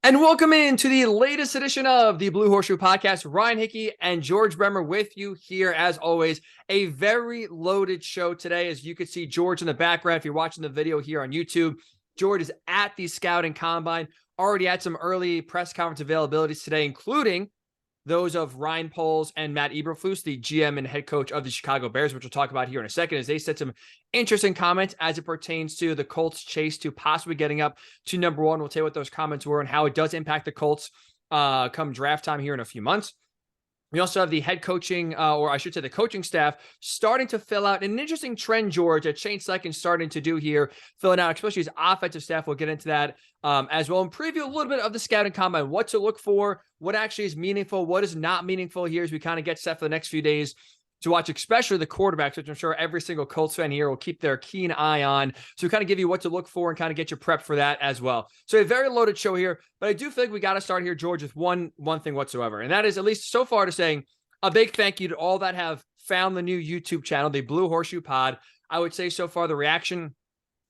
And welcome into the latest edition of the Blue Horseshoe Podcast. Ryan Hickey and George Bremer with you here, as always. A very loaded show today. As you can see George in the background, if you're watching the video here on YouTube, George is at the Scouting Combine. Already had some early press conference availabilities today, including those of Ryan Poles and Matt Eberflus, the GM and head coach of the Chicago Bears, which we'll talk about here in a second, as they said some interesting comments as it pertains to the Colts' chase to possibly getting up to number one. We'll tell you what those comments were and how it does impact the Colts come draft time here in a few months. We also have the head coaching, or I should say the coaching staff, starting to fill out an interesting trend, George, that Shane Steichen's starting to do here, filling out, especially his offensive staff. We'll get into that as well and preview a little bit of the scouting combine, what to look for, what actually is meaningful, what is not meaningful here as we kind of get set for the next few days to watch, especially the quarterbacks, which I'm sure every single Colts fan here will keep their keen eye on. So we kind of give you what to look for and kind of get you prepped for that as well. So a very loaded show here, but I do think we got to start here, George, with one thing whatsoever. And that is, at least so far, to saying a big thank you to all that have found the new YouTube channel, the Blue Horseshoe Pod. I would say so far the reaction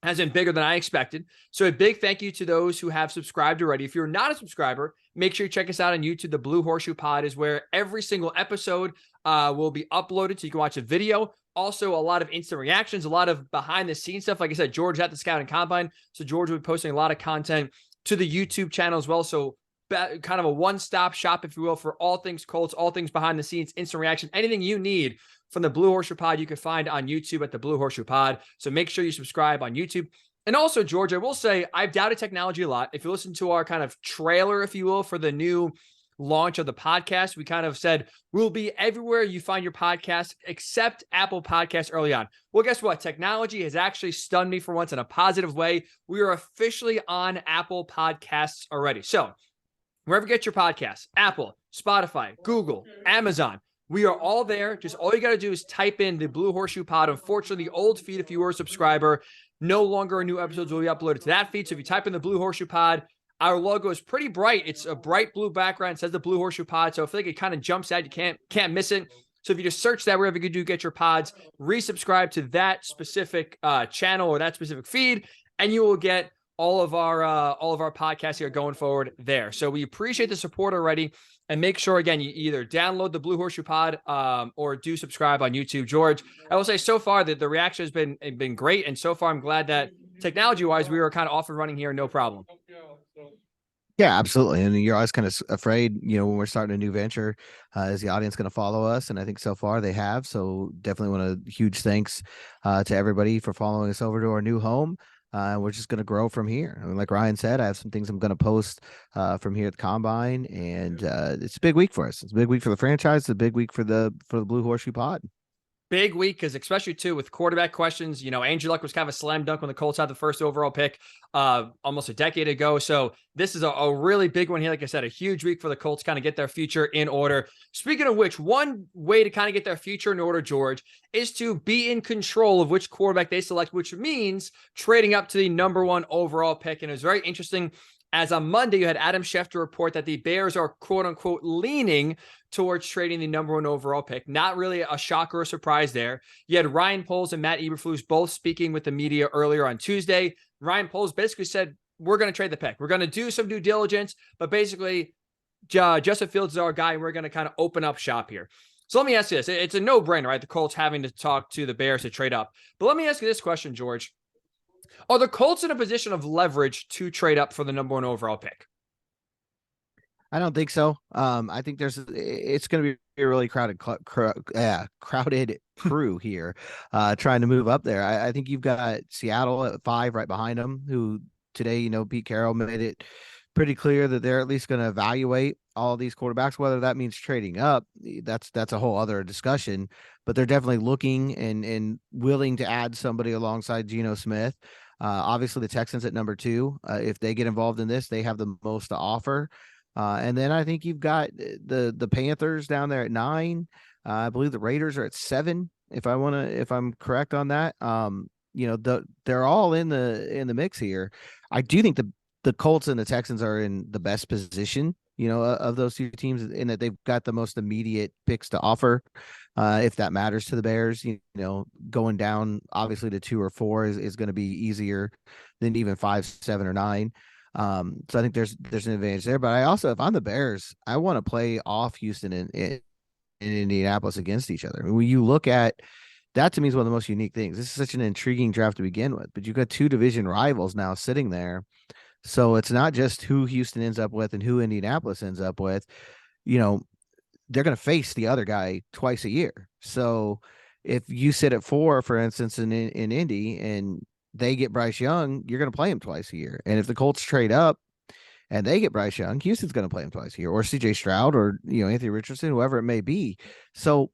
has been bigger than I expected. So a big thank you to those who have subscribed already. If you're not a subscriber, make sure you check us out on YouTube. The Blue Horseshoe Pod is where every single episode will be uploaded so you can watch a video. Also, a lot of instant reactions, a lot of behind the scenes stuff. Like I said, George is at the Scouting Combine. So George will be posting a lot of content to the YouTube channel as well. So kind of a one-stop shop, if you will, for all things Colts, all things behind the scenes, instant reaction, anything you need from the Blue Horseshoe Pod, you can find on YouTube at the Blue Horseshoe Pod. So make sure you subscribe on YouTube. And also, George, I will say, I've doubted technology a lot. If you listen to our kind of trailer, if you will, for the new launch of the podcast, we kind of said we'll be everywhere you find your podcast except Apple Podcasts early on. Well, guess what? Technology has actually stunned me for once in a positive way. We are officially on Apple Podcasts already. So wherever you get your podcasts, Apple, Spotify, Google, Amazon, we are all there. Just all you got to do is type in the Blue Horseshoe Pod. Unfortunately, the old feed, if you were a subscriber, no longer new episodes will be uploaded to that feed. So if you type in the Blue Horseshoe Pod, our logo is pretty bright. It's a bright blue background. It says the Blue Horseshoe Pod. So I feel like it kind of jumps out. You can't miss it. So if you just search that wherever you do get your pods, resubscribe to that specific channel or that specific feed, and you will get all of our podcasts here going forward there. So we appreciate the support already, and make sure, again, you either download the Blue Horseshoe Pod or do subscribe on YouTube. George, I will say so far that the reaction has been great, and so far I'm glad that technology-wise we were kind of off and running here, no problem. Yeah, absolutely. And you're always kind of afraid, when we're starting a new venture, is the audience going to follow us? And I think so far they have. So definitely want a huge thanks to everybody for following us over to our new home. We're just going to grow from here. I mean, like Ryan said, I have some things I'm going to post from here at the Combine, and it's a big week for us. It's a big week for the franchise. It's a big week for the Blue Horseshoe Pod. Big week, because especially too with quarterback questions, Andrew Luck was kind of a slam dunk when the Colts had the first overall pick almost a decade ago. So this is a really big one here. Like I said, a huge week for the Colts, kind of get their future in order. Speaking of which, one way to kind of get their future in order, George, is to be in control of which quarterback they select, which means trading up to the number one overall pick. And it was very interesting. As on Monday, you had Adam Schefter report that the Bears are, quote unquote, leaning towards trading the number one overall pick. Not really a shock or a surprise there. You had Ryan Poles and Matt Eberflus both speaking with the media earlier on Tuesday. Ryan Poles basically said, we're going to trade the pick. We're going to do some due diligence, but basically Justin Fields is our guy, and we're going to kind of open up shop here. So let me ask you this. It's a no-brainer, right? The Colts having to talk to the Bears to trade up. But let me ask you this question, George. Are the Colts in a position of leverage to trade up for the number one overall pick? I don't think so. I think it's going to be a really crowded crew here, trying to move up there. I think you've got Seattle at 5 right behind them, who today, Pete Carroll made it pretty clear that they're at least going to evaluate all these quarterbacks. Whether that means trading up, that's a whole other discussion, but they're definitely looking and willing to add somebody alongside Geno Smith. Obviously the Texans at number 2, if they get involved in this, they have the most to offer. And then I think you've got the Panthers down there at 9. I believe the Raiders are at 7. If I'm correct on that. They're all in the mix here. I do think the Colts and the Texans are in the best position, of those two teams, in that they've got the most immediate picks to offer. If that matters to the Bears, going down obviously to 2 or 4 is going to be easier than even 5, 7, or 9. So I think there's an advantage there. But I also, if I'm the Bears, I want to play off Houston in Indianapolis against each other. I mean, when you look at that, to me is one of the most unique things. This is such an intriguing draft to begin with, but you've got two division rivals now sitting there. So it's not just who Houston ends up with and who Indianapolis ends up with. You know, they're going to face the other guy twice a year. So if you sit at 4, for instance, in Indy and they get Bryce Young, you're going to play him twice a year. And if the Colts trade up and they get Bryce Young, Houston's going to play him twice a year, or CJ Stroud, or Anthony Richardson, whoever it may be. So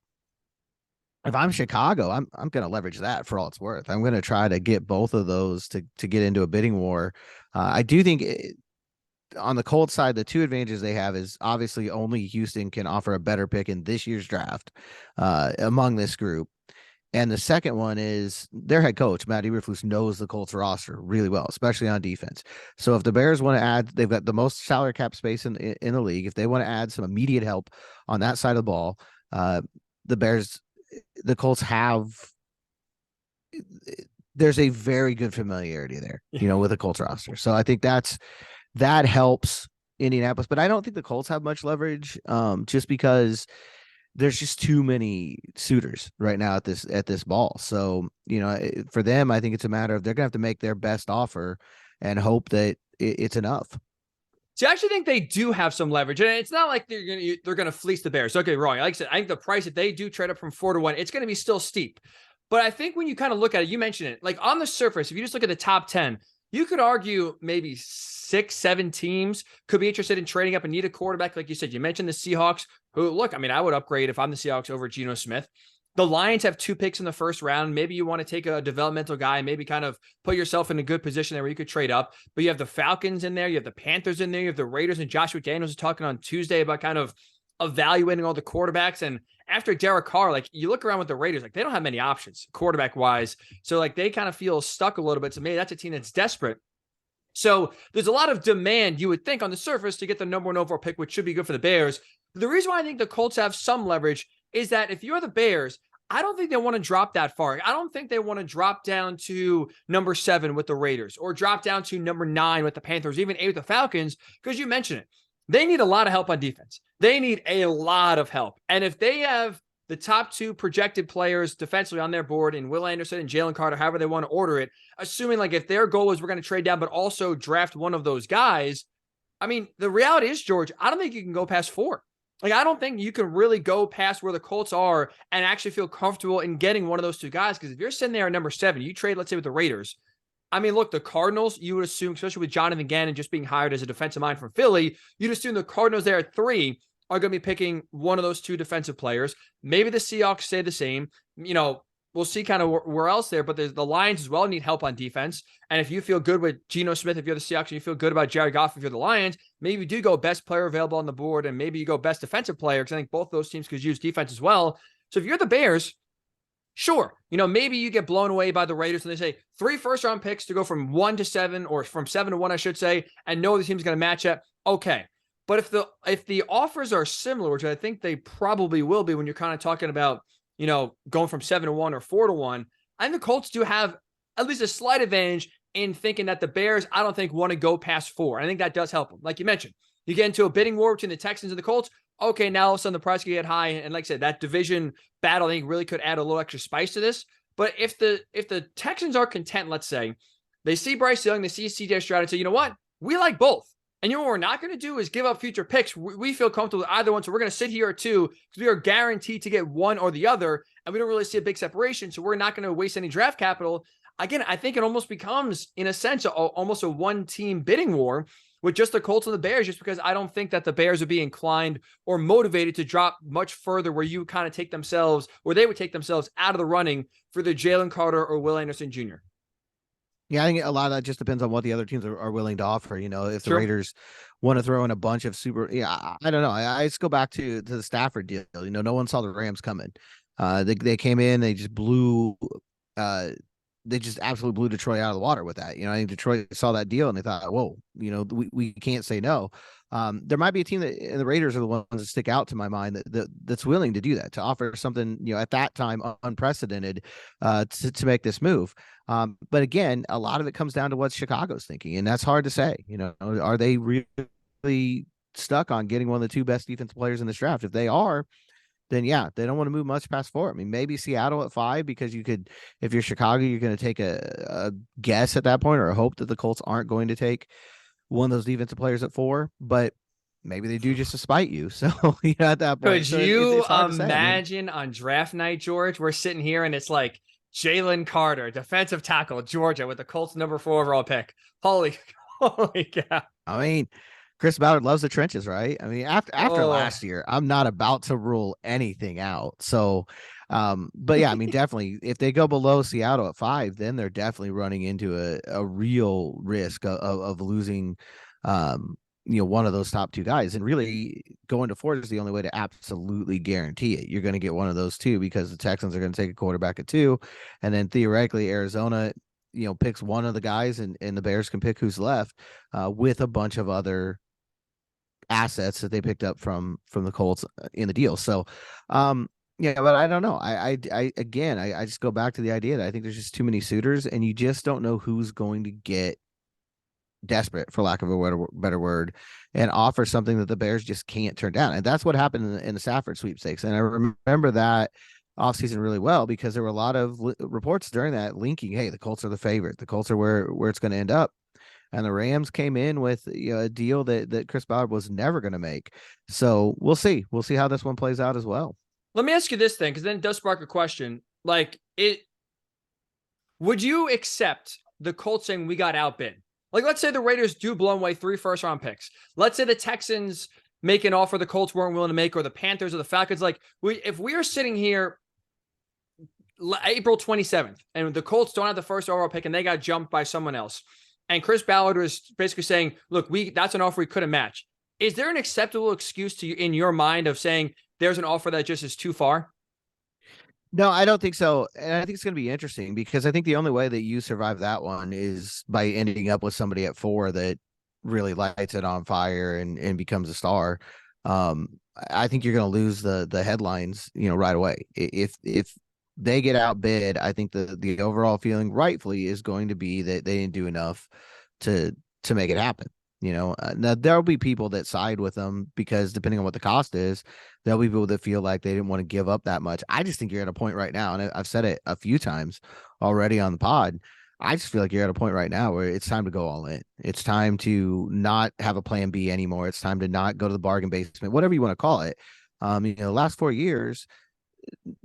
if I'm Chicago, I'm going to leverage that for all it's worth. I'm going to try to get both of those to get into a bidding war. I do think on the Colts side, the two advantages they have is obviously only Houston can offer a better pick in this year's draft among this group. And the second one is their head coach, Matt Eberflus, knows the Colts roster really well, especially on defense. So if the Bears want to add, they've got the most salary cap space in the league. If they want to add some immediate help on that side of the ball, the Colts there's a very good familiarity there, with the Colts roster. So I think that helps Indianapolis, but I don't think the Colts have much leverage, just because there's just too many suitors right now at this ball. So, for them, I think it's a matter of they're gonna have to make their best offer and hope that it's enough. See, I actually think they do have some leverage, and it's not like they're gonna fleece the Bears. Don't get me wrong. Like I said, I think the price if they do trade up from 4 to 1, it's gonna be still steep. But I think when you kind of look at it, you mentioned it, like on the surface, if you just look at the top 10, you could argue maybe 6, 7 teams could be interested in trading up and need a quarterback. Like you said, you mentioned the Seahawks, who, look, I mean, I would upgrade if I'm the Seahawks over Geno Smith. The Lions have 2 picks in the first round. Maybe you want to take a developmental guy, maybe kind of put yourself in a good position there where you could trade up. But you have the Falcons in there. You have the Panthers in there. You have the Raiders, and Joshua Daniels was talking on Tuesday about kind of evaluating all the quarterbacks. And after Derek Carr, like you look around with the Raiders, like they don't have many options quarterback wise. So like they kind of feel stuck a little bit. So maybe that's a team that's desperate. So there's a lot of demand, you would think, on the surface to get the number 1 overall pick, which should be good for the Bears. The reason why I think the Colts have some leverage is that if you're the Bears, I don't think they want to drop that far. I don't think they want to drop down to number 7 with the Raiders or drop down to number 9 with the Panthers, even 8 with the Falcons, because you mentioned it. They need a lot of help on defense. They need a lot of help. And if they have the top 2 projected players defensively on their board in Will Anderson and Jalen Carter, however they want to order it, assuming like if their goal is we're going to trade down, but also draft one of those guys, I mean, the reality is, George, I don't think you can go past 4. Like, I don't think you can really go past where the Colts are and actually feel comfortable in getting one of those 2 guys. Because if you're sitting there at number 7, you trade, let's say, with the Raiders. I mean, look, the Cardinals, you would assume, especially with Jonathan Gannon just being hired as a defensive mind from Philly, you'd assume the Cardinals there at 3 are going to be picking one of those 2 defensive players. Maybe the Seahawks stay the same. We'll see kind of where else there, but the Lions as well need help on defense. And if you feel good with Geno Smith, if you're the Seahawks, and you feel good about Jared Goff, if you're the Lions, maybe you do go best player available on the board, and maybe you go best defensive player, because I think both those teams could use defense as well. So if you're the Bears, sure, maybe you get blown away by the Raiders and they say 3 first-round picks to go from 1 to 7, or from 7 to 1, I should say, and know the team's going to match up. Okay. But if the offers are similar, which I think they probably will be when you're kind of talking about, going from 7 to 1 or 4 to 1, I think the Colts do have at least a slight advantage in thinking that the Bears, I don't think, want to go past 4. I think that does help them. Like you mentioned, you get into a bidding war between the Texans and the Colts. Okay, now all of a sudden the price can get high. And like I said, that division battle, I think, really could add a little extra spice to this. But if the Texans are content, let's say, they see Bryce Young, they see CJ Stroud, and say, you know what? We like both. And what we're not going to do is give up future picks. We feel comfortable with either one. So we're going to sit here at 2 because we are guaranteed to get one or the other. And we don't really see a big separation. So we're not going to waste any draft capital. Again, I think it almost becomes, in a sense, almost a 1-team bidding war with just the Colts and the Bears, just because I don't think that the Bears would be inclined or motivated to drop much further where you kind of take themselves, or they would take themselves out of the running for the Jalen Carter or Will Anderson Jr. Yeah, I think a lot of that just depends on what the other teams are willing to offer. If the Sure. Raiders want to throw in a bunch of I don't know. I just go back to the Stafford deal. No one saw the Rams coming. They came in, they just they just absolutely blew Detroit out of the water with that. I think Detroit saw that deal and they thought, whoa, we can't say no. There might be a team that, and the Raiders are the ones that stick out to my mind that's willing to do that, to offer something, at that time unprecedented, to make this move. But again, a lot of it comes down to what Chicago's thinking, and that's hard to say. Are they really stuck on getting one of the two best defensive players in this draft? If they are, then yeah, they don't want to move much past 4. I mean, maybe Seattle at 5, because if you're Chicago, you're going to take a guess at that point, or a hope that the Colts aren't going to take one of those defensive players at 4, but maybe they do just to spite you. So at that point, Could you it's hard to say. imagine on draft night, George, we're sitting here and it's like Jalen Carter, defensive tackle, Georgia, with the Colts number 4 overall pick. Holy cow. I mean, Chris Ballard loves the trenches, right? I mean, after last year, I'm not about to rule anything out. So, but yeah, I mean, definitely, if they go below Seattle at 5, then they're definitely running into a real risk of losing, one of those top 2 guys. And really, going to 4 is the only way to absolutely guarantee it. You're going to get one of those 2, because the Texans are going to take a quarterback at 2, and then theoretically Arizona, picks one of the guys, and the Bears can pick who's left, with a bunch of other assets that they picked up from the Colts in the deal. So, yeah, but I don't know. I just go back to the idea that I think there's just too many suitors, and you just don't know who's going to get desperate, for lack of a better word, and offer something that the Bears just can't turn down. And that's what happened in the Stafford sweepstakes. And I remember that offseason really well, because there were a lot of reports during that linking, hey, the Colts are the favorite. The Colts are where it's going to end up. And the Rams came in with a deal that Chris Ballard was never going to make. So we'll see. We'll see how this one plays out as well. Let me ask you this thing, because then it does spark a question. Would you accept the Colts saying we got outbid? Like, let's say the Raiders do blow away 3 first-round picks. Let's say the Texans make an offer the Colts weren't willing to make, or the Panthers or the Falcons. Like, if we are sitting here April 27th, and the Colts don't have the first overall pick, and they got jumped by someone else, and Chris Ballard was basically saying, look, that's an offer we couldn't match. Is there an acceptable excuse to you in your mind of saying there's an offer that just is too far? No, I don't think so. And I think it's going to be interesting, because I think the only way that you survive that one is by ending up with somebody at 4 that really lights it on fire and becomes a star. I think you're going to lose the headlines, right away. If they get outbid, I think the overall feeling rightfully is going to be that they didn't do enough to make it happen. Now there'll be people that side with them, because depending on what the cost is, there'll be people that feel like they didn't want to give up that much. I just think you're at a point right now, and I've said it a few times already on the pod. I just feel like you're at a point right now where it's time to go all in. It's time to not have a plan B anymore. It's time to not go to the bargain basement, whatever you want to call it. The last 4 years,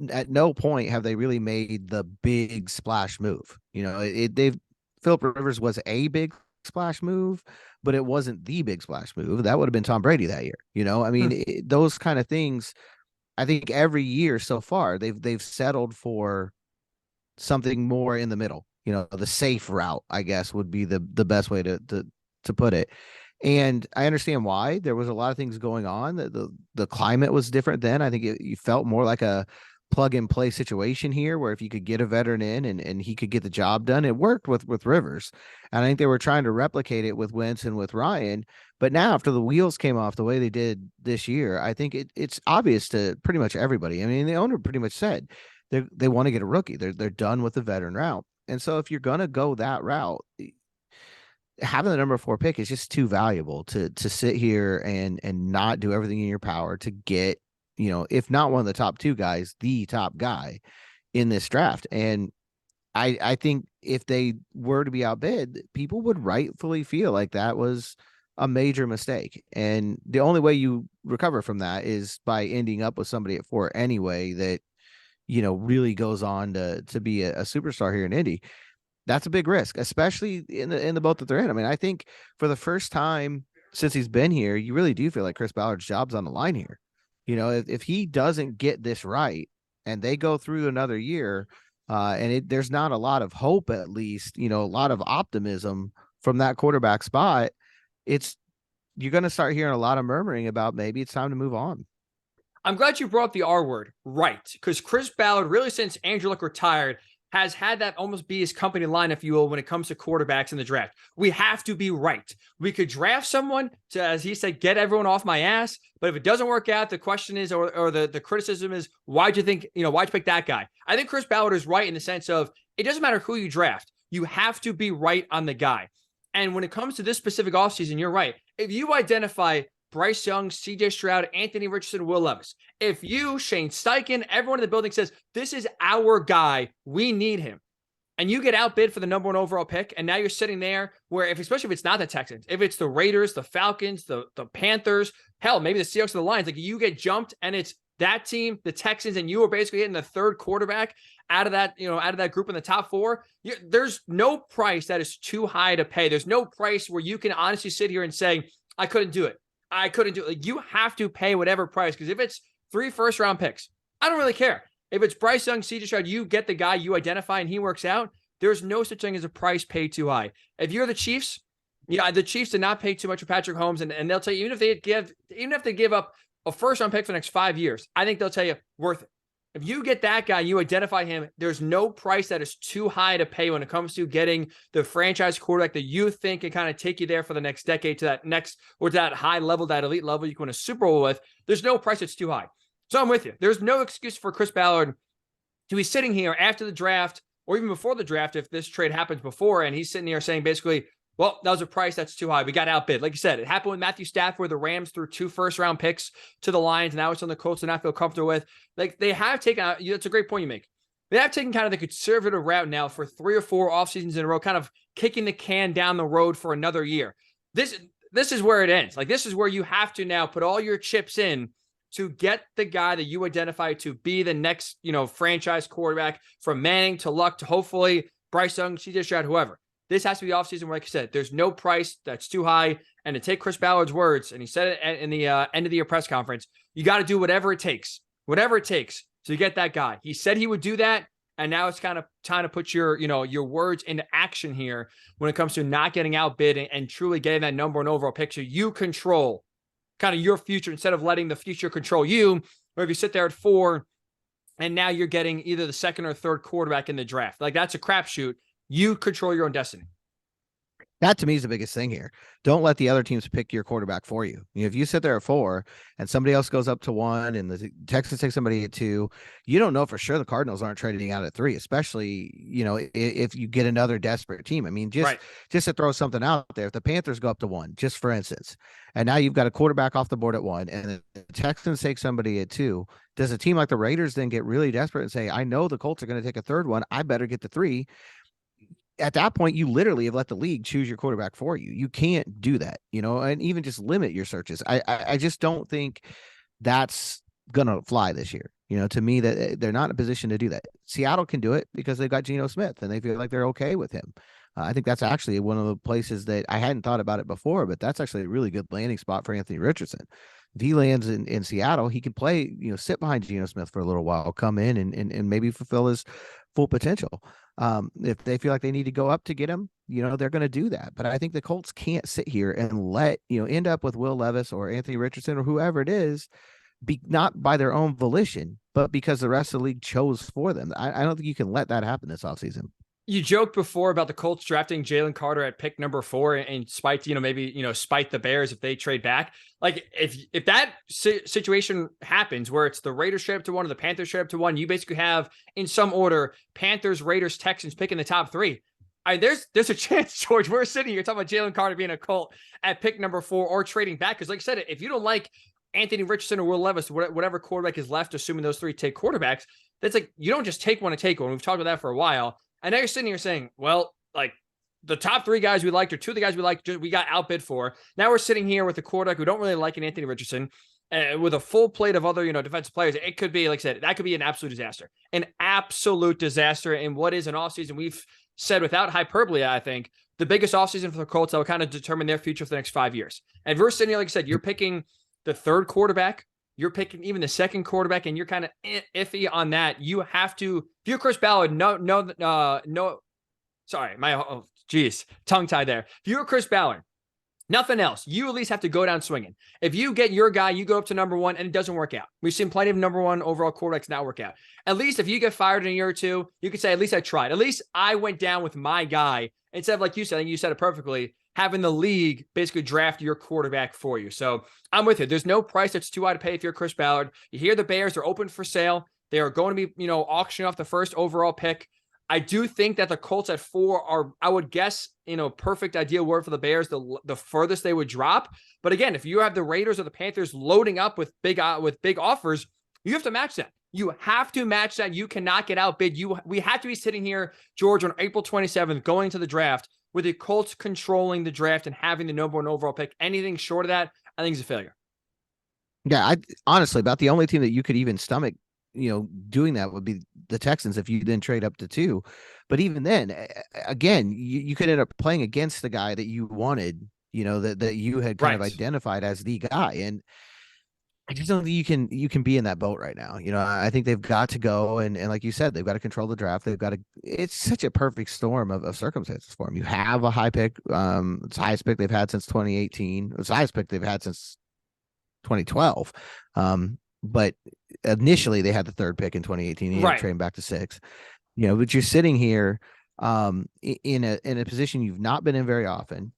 at no point have they really made the big splash move. Philip Rivers was a big splash move, but it wasn't the big splash move. That would have been Tom Brady that year. Those kind of things, I think every year so far, they've settled for something more in the middle. The safe route, I guess, would be the best way to put it. And I understand why. There was a lot of things going on. The climate was different then. I think you felt more like a plug and play situation here, where if you could get a veteran in and he could get the job done, it worked with Rivers. And I think they were trying to replicate it with Wentz and with Ryan. But now, after the wheels came off the way they did this year, I think it's obvious to pretty much everybody. I mean, the owner pretty much said they want to get a rookie. They're done with the veteran route. And so if you're going to go that route, having the number 4 pick is just too valuable to sit here and not do everything in your power to get, if not one of the top 2 guys, the top guy in this draft. And I think if they were to be outbid, people would rightfully feel like that was a major mistake. And the only way you recover from that is by ending up with somebody at 4 anyway that, really goes on to be a superstar here in Indy. That's a big risk, especially in the boat that they're in. I mean, I think for the first time since he's been here, you really do feel like Chris Ballard's job's on the line here. If he doesn't get this right and they go through another year, and there's not a lot of hope, at least, a lot of optimism from that quarterback spot, you're going to start hearing a lot of murmuring about maybe it's time to move on. I'm glad you brought up the R word, right? Because Chris Ballard, really since Andrew Luck retired, has had that almost be his company line, if you will, when it comes to quarterbacks in the draft. We have to be right. We could draft someone to, as he said, get everyone off my ass. But if it doesn't work out, the question is, or the criticism is, why'd you pick that guy? I think Chris Ballard is right in the sense of it doesn't matter who you draft. You have to be right on the guy. And when it comes to this specific offseason, you're right. If you identify Bryce Young, CJ Stroud, Anthony Richardson, Will Levis, if you, Shane Steichen, everyone in the building says, this is our guy, we need him, and you get outbid for the number 1 overall pick, and now you're sitting there where, especially if it's not the Texans, if it's the Raiders, the Falcons, the Panthers, hell, maybe the Seahawks or the Lions, like you get jumped and it's that team, the Texans, and you are basically hitting the third quarterback out of that group in the top 4, there's no price that is too high to pay. There's no price where you can honestly sit here and say, I couldn't do it. Like, you have to pay whatever price, because if it's 3 first-round picks, I don't really care. If it's Bryce Young, CJ Stroud, you get the guy you identify and he works out. There's no such thing as a price paid too high. If you're the Chiefs, the Chiefs did not pay too much for Patrick Mahomes, and they'll tell you, even if they give up a first-round pick for the next 5 years, I think they'll tell you worth it. If you get that guy, you identify him, there's no price that is too high to pay when it comes to getting the franchise quarterback that you think can kind of take you there for the next decade to that high level, that elite level you can win a Super Bowl with. There's no price that's too high. So I'm with you. There's no excuse for Chris Ballard to be sitting here after the draft or even before the draft if this trade happens before, and he's sitting here saying basically, well, that was a price that's too high. We got outbid. Like you said, it happened with Matthew Stafford, where the Rams threw 2 first-round picks to the Lions, and now it's on the Colts to not feel comfortable with. Like, they have taken, that's a great point you make. They have taken kind of the conservative route now for 3 or 4 off seasons in a row, kind of kicking the can down the road for another year. This is where it ends. Like, this is where you have to now put all your chips in to get the guy that you identify to be the next, franchise quarterback, from Manning to Luck to hopefully Bryce Young, CJ Stroud, whoever. This has to be offseason where, like I said, there's no price that's too high. And to take Chris Ballard's words, and he said it in the end of the year press conference, you got to do whatever it takes to get that guy. He said he would do that. And now it's kind of time to put your words into action here when it comes to not getting outbid and truly getting that number 1 overall pick. So you control kind of your future instead of letting the future control you. Or if you sit there at 4 and now you're getting either the 2nd or 3rd quarterback in the draft, like, that's a crapshoot. You control your own destiny. That to me is the biggest thing here. Don't let the other teams pick your quarterback for you. If you sit there at 4 and somebody else goes up to 1 and the Texans take somebody at 2, you don't know for sure the Cardinals aren't trading out at 3, especially, if you get another desperate team. I mean, just to throw something out there, if the Panthers go up to 1, just for instance, and now you've got a quarterback off the board at 1 and the Texans take somebody at 2, does a team like the Raiders then get really desperate and say, I know the Colts are going to take a 3rd one, I better get the 3? At that point, you literally have let the league choose your quarterback for you. You can't do that, and even just limit your searches. I just don't think that's going to fly this year. To me, that they're not in a position to do that. Seattle can do it because they've got Geno Smith and they feel like they're okay with him. I think that's actually one of the places that I hadn't thought about it before, but that's actually a really good landing spot for Anthony Richardson. If he lands in Seattle, he can play, sit behind Geno Smith for a little while, come in and maybe fulfill his full potential. If they feel like they need to go up to get him, they're going to do that. But I think the Colts can't sit here and let, end up with Will Levis or Anthony Richardson or whoever it is, be not by their own volition, but because the rest of the league chose for them. I don't think you can let that happen this offseason. You joked before about the Colts drafting Jalen Carter at pick number 4 and spite, maybe, spite the Bears if they trade back. Like, if that situation happens where it's the Raiders trade up to 1 or the Panthers trade up to 1, you basically have, in some order, Panthers, Raiders, Texans picking the top 3. There's a chance, George, we're sitting here talking about Jalen Carter being a Colt at pick number 4 or trading back. Because like I said, if you don't like Anthony Richardson or Will Levis, whatever quarterback is left, assuming those 3 take quarterbacks, that's like, you don't just take one to take one. We've talked about that for a while. And now you're sitting here saying, well, like, the top 3 guys we liked or 2 of the guys we liked, we got outbid for. Now we're sitting here with a quarterback we don't really like in Anthony Richardson, with a full plate of other, defensive players. It could be, like I said, that could be an absolute disaster. An absolute disaster in what is an offseason we've said without hyperbole, I think, the biggest offseason for the Colts that will kind of determine their future for the next 5 years. And if we're sitting here, like I said, you're picking the 3rd quarterback, you're picking even the 2nd quarterback, and you're kind of iffy on that. You have to, if you're Chris Ballard, sorry, tongue tied there. If you're Chris Ballard Nothing else. You at least have to go down swinging. If you get your guy, you go up to number one and it doesn't work out. We've seen plenty of number one overall quarterbacks not work out. At least if you get fired in a year or two, you could say, at least I tried. At least I went down with my guy instead of, like you said, and you said it perfectly, having the league basically draft your quarterback for you. So I'm with you. There's no price that's too high to pay if you're Chris Ballard. You hear the Bears are open for sale. They are going to be, auctioning off the first overall pick. I do think that the Colts at 4 are, I would guess, perfect ideal word for the Bears, the furthest they would drop. But again, if you have the Raiders or the Panthers loading up with big offers, you have to match that. You have to match that. You cannot get outbid. We have to be sitting here, George, on April 27th, going to the draft with the Colts controlling the draft and having the number one overall pick. Anything short of that, I think is a failure. Yeah, I honestly, about the only team that you could even stomach doing that would be the Texans if you then trade up to 2. But even then, again, you could end up playing against the guy that you wanted, that you had kind of identified as the guy. And I just don't think you can be in that boat right now. I think they've got to go and like you said, they've got to control the draft. They've got to, it's such a perfect storm of circumstances for them. You have a high pick. It's the highest pick they've had since 2018. It's the highest pick they've had since 2012. But initially they had the 3rd pick in 2018. You had to trade back to 6. But you're sitting here in a position you've not been in very often,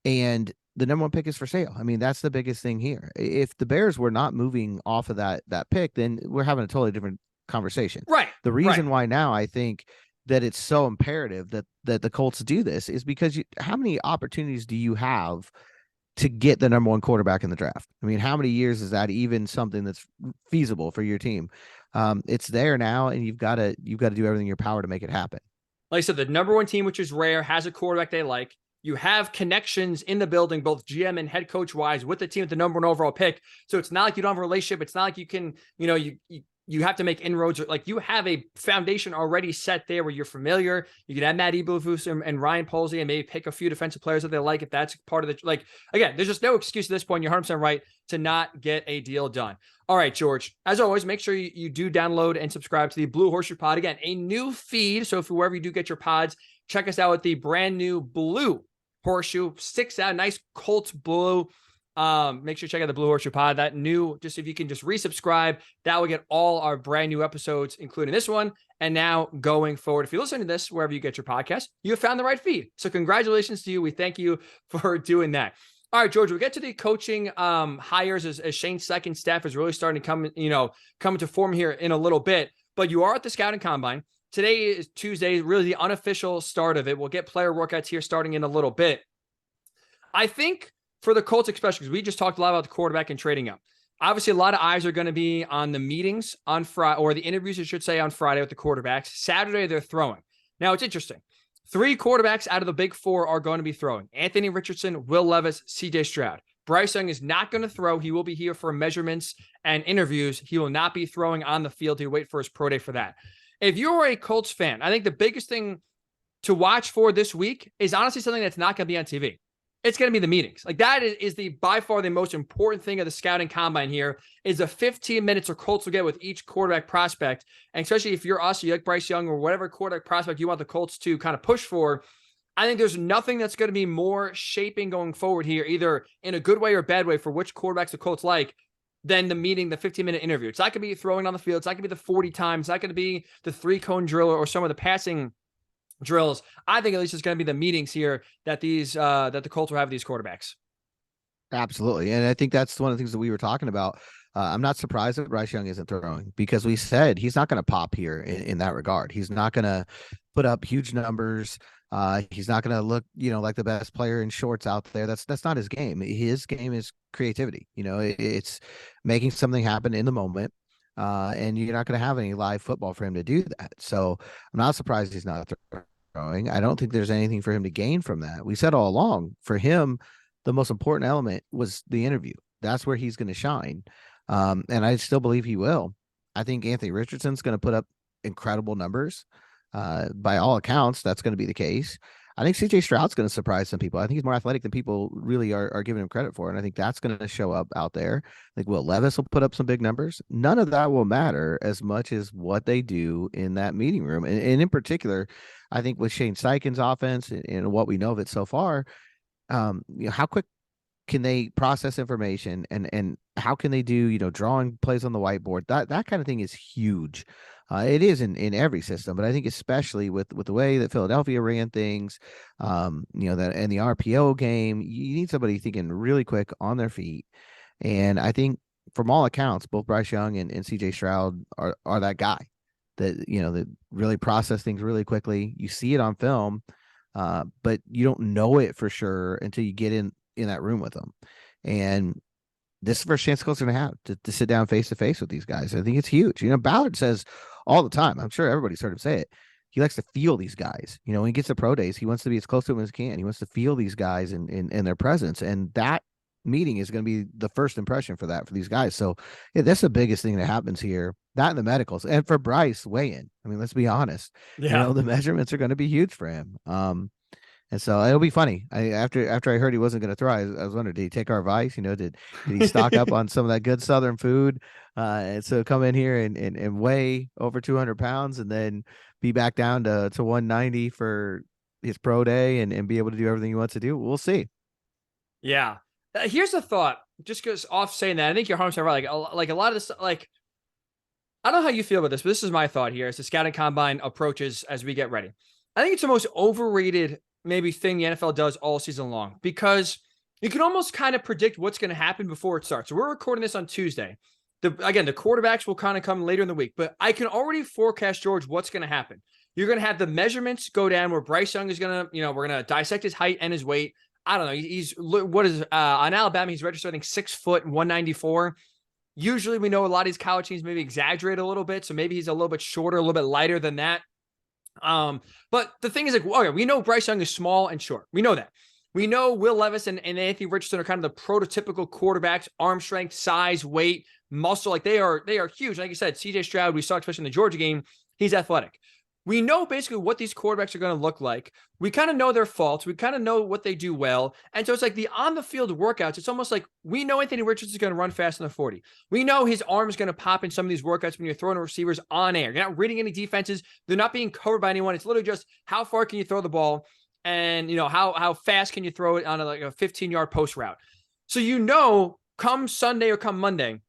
and the number 1 pick is for sale. I mean, that's the biggest thing here. If the Bears were not moving off of that pick, then we're having a totally different conversation. Right. The reason why now I think that it's so imperative that the Colts do this is because how many opportunities do you have to get the number 1 quarterback in the draft? I mean, how many years is that even something that's feasible for your team? It's there now, and you've got to do everything in your power to make it happen. Like I said, the number 1 team, which is rare, has a quarterback they like. You have connections in the building, both GM and head coach wise, with the team at the number 1 overall pick. So it's not like you don't have a relationship. It's not like you can, you have to make inroads. Like, you have a foundation already set there where you're familiar. You can add Matt Eberflus and Ryan Posey and maybe pick a few defensive players that they like if that's part of the, again, there's just no excuse at this point. You're 100% right to not get a deal done. All right, George, as always, make sure you do download and subscribe to the Blue Horseshoe Pod. Again, a new feed. So if wherever you do get your pods, check us out with the brand new Blue Horseshoe. Sticks out, nice Colts blue. Make sure you check out the Blue Horseshoe Pod. That new, just if you can just resubscribe, that will get all our brand new episodes, including this one. And now going forward, if you listen to this wherever you get your podcast, you have found the right feed. So congratulations to you. We thank you for doing that. All right, George, we'll get to the coaching hires as Shane Steichen's staff is really starting to come to form here in a little bit. But you are at the scouting combine. Today is Tuesday, really the unofficial start of it. We'll get player workouts here starting in a little bit. I think for the Colts, especially because we just talked a lot about the quarterback and trading up. Obviously, a lot of eyes are going to be on the meetings on Friday, or the interviews, I should say, on Friday with the quarterbacks. Saturday, they're throwing. Now, it's interesting. 3 quarterbacks out of the big 4 are going to be throwing. Anthony Richardson, Will Levis, CJ Stroud. Bryce Young is not going to throw. He will be here for measurements and interviews. He will not be throwing on the field. He'll wait for his pro day for that. If you're a Colts fan, I think the biggest thing to watch for this week is honestly something that's not going to be on TV. It's going to be the meetings. Like, that is by far the most important thing of the scouting combine here is the 15 minutes the Colts will get with each quarterback prospect. And especially if you're us, you like Bryce Young or whatever quarterback prospect you want the Colts to kind of push for, I think there's nothing that's going to be more shaping going forward here, either in a good way or bad way for which quarterbacks the Colts like, than the meeting, the 15-minute interview. It's not going to be throwing on the field. It's not going to be the 40 times. It's not going to be the 3-cone drill or some of the passing drills. I think at least it's going to be the meetings here that that the Colts will have with these quarterbacks. Absolutely. And I think that's one of the things that we were talking about. I'm not surprised that Bryce Young isn't throwing, because we said he's not going to pop here in that regard. He's not going to put up huge numbers. He's not going to look, like the best player in shorts out there. That's not his game. His game is creativity. It's making something happen in the moment. And you're not going to have any live football for him to do that. So I'm not surprised he's not throwing. I don't think there's anything for him to gain from that. We said all along, for him, the most important element was the interview. That's where he's going to shine. And I still believe he will. I think Anthony Richardson's going to put up incredible numbers. By all accounts, that's going to be the case. I think CJ Stroud's going to surprise some people. I think he's more athletic than people really are giving him credit for. And I think that's going to show up out there. I think Will Levis will put up some big numbers. None of that will matter as much as what they do in that meeting room. And in particular, I think with Shane Steichen's offense and what we know of it so far, how quick can they process information, and how can they do, drawing plays on the whiteboard? That kind of thing is huge. It is in every system, but I think especially with the way that Philadelphia ran things, that and the RPO game, you need somebody thinking really quick on their feet. And I think from all accounts, both Bryce Young and CJ Stroud are that guy that really process things really quickly. You see it on film, but you don't know it for sure until you get in that room with them. And this is the first chance Colts are going to have to sit down face to face with these guys. I think it's huge. Ballard says all the time, I'm sure everybody's heard him say it, he likes to feel these guys. When he gets to pro days, he wants to be as close to them as he can. He wants to feel these guys in their presence. And that meeting is going to be the first impression for these guys. So yeah, that's the biggest thing that happens here. That and the medicals. And for Bryce, weigh in. I mean, let's be honest. Yeah. The measurements are going to be huge for him. And so it'll be funny. After I heard he wasn't going to throw, I was wondering, did he take our advice? Did he stock up on some of that good Southern food? And so come in here and weigh over 200 pounds and then be back down to 190 for his pro day and be able to do everything he wants to do. We'll see. Yeah. Here's the thought, just because off saying that, I think you're 100% right. Like a lot of this, like, I don't know how you feel about this, but this is my thought here as the scouting combine approaches as we get ready. I think it's the most overrated maybe thing the NFL does all season long, because you can almost kind of predict what's going to happen before it starts. So we're recording this on Tuesday. The quarterbacks will kind of come later in the week, but I can already forecast, George, what's going to happen. You're going to have the measurements go down where Bryce Young is going to, we're going to dissect his height and his weight. I don't know. He's on Alabama, he's registered, I think 6 foot 194. Usually we know a lot of these college teams maybe exaggerate a little bit. So maybe he's a little bit shorter, a little bit lighter than that. But the thing is, like, okay, we know Bryce Young is small and short. We know that. We know Will Levis and Anthony Richardson are kind of the prototypical quarterbacks, arm strength, size, weight, muscle. Like they are huge. Like you said, CJ Stroud, we saw, especially in the Georgia game, he's athletic. We know basically what these quarterbacks are going to look like. We kind of know their faults. We kind of know what they do well. And so it's like the on-the-field workouts, it's almost like we know Anthony Richardson is going to run fast in the 40. We know his arm is going to pop in some of these workouts when you're throwing receivers on air. You're not reading any defenses. They're not being covered by anyone. It's literally just how far can you throw the ball and, how fast can you throw it on a 15-yard post route. So, come Sunday or come Monday,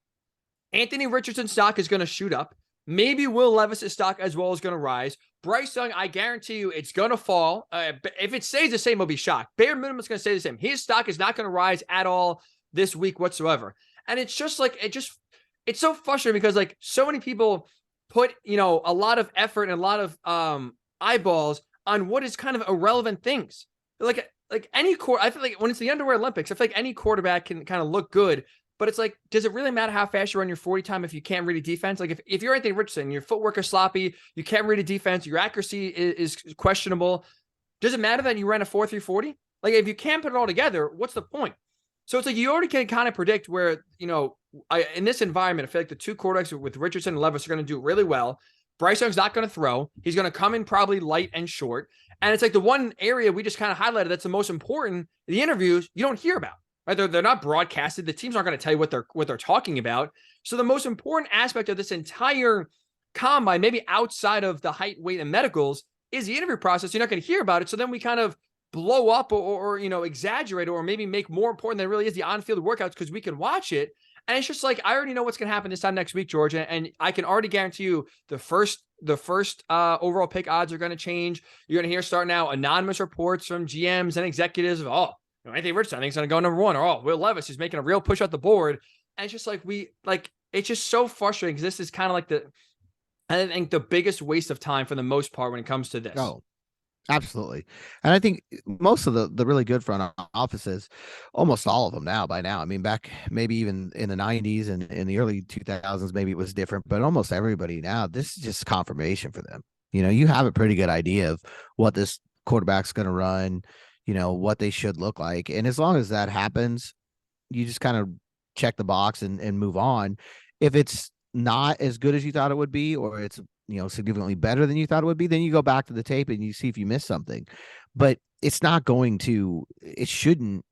Anthony Richardson's stock is going to shoot up. Maybe Will Levis' stock as well is going to rise. Bryce Young, I guarantee you it's going to fall. If it stays the same, I'll be shocked. Bare minimum is going to stay the same. His stock is not going to rise at all this week whatsoever. And it's just like, it's so frustrating because like so many people put, a lot of effort and a lot of eyeballs on what is kind of irrelevant things. Like any I feel like when it's the underwear Olympics, I feel like any quarterback can kind of look good. But it's like, does it really matter how fast you run your 40 time if you can't read a defense? Like if you're Anthony Richardson, your footwork is sloppy, you can't read a defense, your accuracy is questionable. Does it matter that you ran a 4.340? Like if you can't put it all together, what's the point? So it's like you already can kind of predict where, in this environment, I feel like the two quarterbacks with Richardson and Levis are going to do really well. Bryce Young's not going to throw. He's going to come in probably light and short. And it's like the one area we just kind of highlighted that's the most important, the interviews you don't hear about. Right? They're not broadcasted. The teams aren't going to tell you what they're talking about. So the most important aspect of this entire combine, maybe outside of the height, weight, and medicals, is the interview process. You're not going to hear about it. So then we kind of blow up or exaggerate or maybe make more important than it really is the on-field workouts because we can watch it. And it's just like, I already know what's going to happen this time next week, George. And I can already guarantee you the first overall pick odds are going to change. You're going to hear start now anonymous reports from GMs and executives of, Anthony Richardson, I think, is going to go number one. Or, Will Levis is making a real push up the board. And it's just like, it's just so frustrating because this is kind of like I think the biggest waste of time for the most part when it comes to this. Oh, absolutely. And I think most of the really good front offices, almost all of them by now. I mean, back maybe even in the 90s and in the early 2000s, maybe it was different, but almost everybody now, this is just confirmation for them. You have a pretty good idea of what this quarterback's going to run, what they should look like. And as long as that happens, you just kind of check the box and move on. If it's not as good as you thought it would be, or it's, significantly better than you thought it would be, then you go back to the tape and you see if you missed something. But it's not going to, it shouldn't,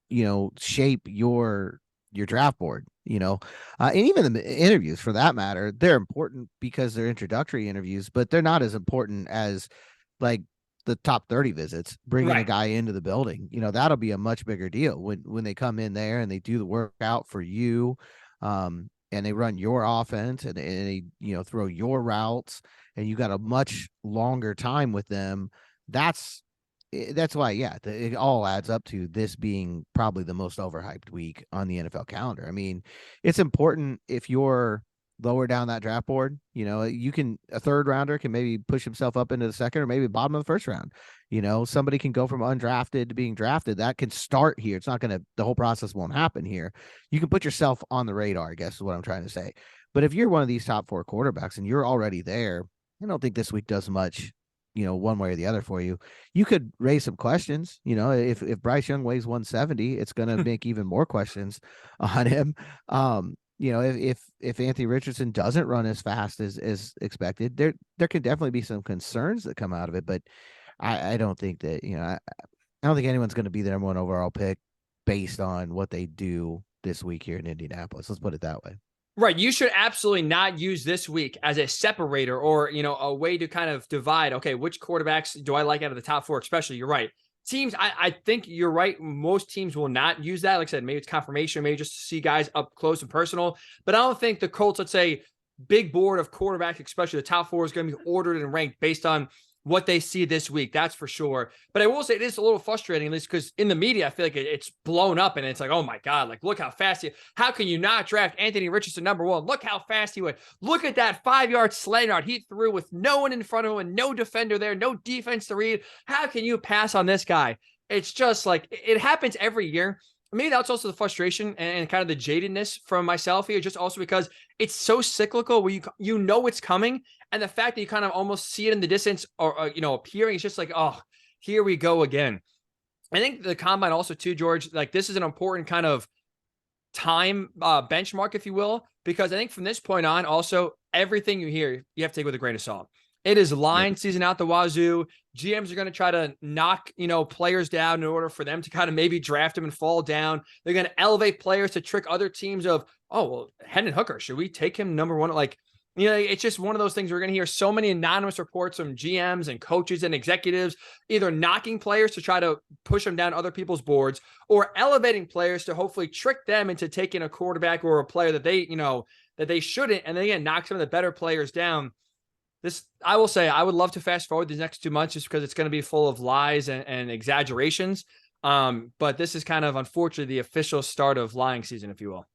shape your draft board, and even the interviews for that matter, they're important because they're introductory interviews, but they're not as important as like the top 30 visits, bringing a Right. guy into the building. That'll be a much bigger deal when they come in there and they do the workout for you. And they run your offense and they, throw your routes, and you got a much longer time with them. That's why, yeah, it all adds up to this being probably the most overhyped week on the NFL calendar. I mean, it's important if you're lower down that draft board, a third rounder can maybe push himself up into the second or maybe bottom of the first round. Somebody can go from undrafted to being drafted. That can start here. It's not going to, the whole process won't happen here. You can put yourself on the radar, I guess is what I'm trying to say. But if you're one of these top 4 quarterbacks and you're already there, I don't think this week does much, one way or the other for you. You could raise some questions. If Bryce Young weighs 170, it's going to make even more questions on him. If Anthony Richardson doesn't run as fast as expected, there can definitely be some concerns that come out of it. But I don't think that, I don't think anyone's going to be the number 1 overall pick based on what they do this week here in Indianapolis. Let's put it that way. Right. You should absolutely not use this week as a separator or, a way to kind of divide, okay, which quarterbacks do I like out of the top 4, especially. You're right. Teams, I think you're right. Most teams will not use that. Like I said, maybe it's confirmation, maybe just to see guys up close and personal. But I don't think the Colts, let's say, big board of quarterbacks, especially the top 4, is going to be ordered and ranked based on what they see this week. That's for sure. But I will say it is a little frustrating, at least because in the media, I feel like it's blown up and it's like, oh my God, like look how fast how can you not draft Anthony Richardson number 1? Look how fast he went. Look at that 5-yard slant yard he threw with no one in front of him and no defender there, no defense to read. How can you pass on this guy? It's just like, it happens every year. Maybe that's also the frustration and kind of the jadedness from myself here, just also because it's so cyclical where you know it's coming. And the fact that you kind of almost see it in the distance or appearing, it's just like, oh, here we go again. I think the combine also too, George, like this is an important kind of time benchmark, if you will, because I think from this point on, also everything you hear, you have to take with a grain of salt. It is line season out the wazoo. GMs are going to try to knock, players down in order for them to kind of maybe draft them and fall down. They're going to elevate players to trick other teams of, oh, well, Hendon Hooker, should we take him number 1? Like, it's just one of those things we're going to hear so many anonymous reports from GMs and coaches and executives, either knocking players to try to push them down other people's boards or elevating players to hopefully trick them into taking a quarterback or a player that they shouldn't. And then again, knock some of the better players down. I will say, I would love to fast forward these next 2 months just because it's going to be full of lies and exaggerations. But this is kind of, unfortunately, the official start of lying season, if you will.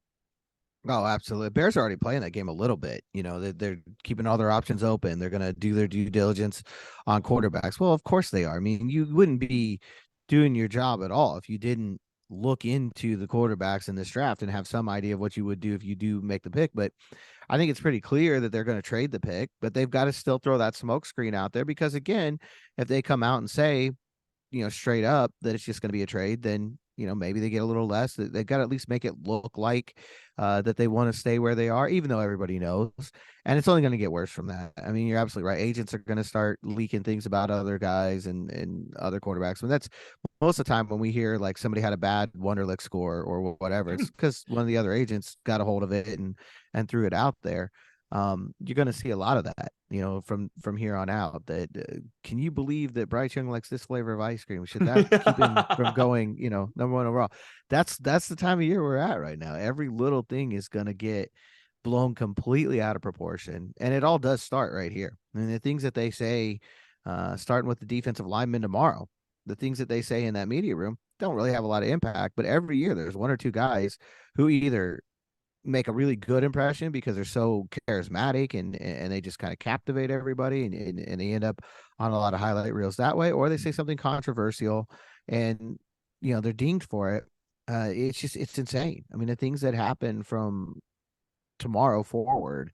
Oh, absolutely. Bears are already playing that game a little bit. They're keeping all their options open. They're going to do their due diligence on quarterbacks. Well, of course they are. I mean, you wouldn't be doing your job at all if you didn't look into the quarterbacks in this draft and have some idea of what you would do if you do make the pick. But I think it's pretty clear that they're going to trade the pick, but they've got to still throw that smoke screen out there because, again, if they come out and say, straight up that it's just going to be a trade, then maybe they get a little less. They've got to at least make it look like that they want to stay where they are, even though everybody knows. And it's only going to get worse from that. I mean, you're absolutely right. Agents are going to start leaking things about other guys and other quarterbacks. And that's most of the time when we hear like somebody had a bad Wonderlic score or whatever, it's because one of the other agents got a hold of it and threw it out there. You're going to see a lot of that, from here on out. That can you believe that Bryce Young likes this flavor of ice cream? Should that keep him from going, number 1 overall? That's the time of year we're at right now. Every little thing is going to get blown completely out of proportion, and it all does start right here. I mean, the things that they say, starting with the defensive lineman tomorrow, the things that they say in that media room don't really have a lot of impact. But every year there's 1 or 2 guys who either make a really good impression because they're so charismatic and they just kind of captivate everybody and they end up on a lot of highlight reels that way, or they say something controversial and they're dinged for it. It's insane. I mean, the things that happen from tomorrow forward,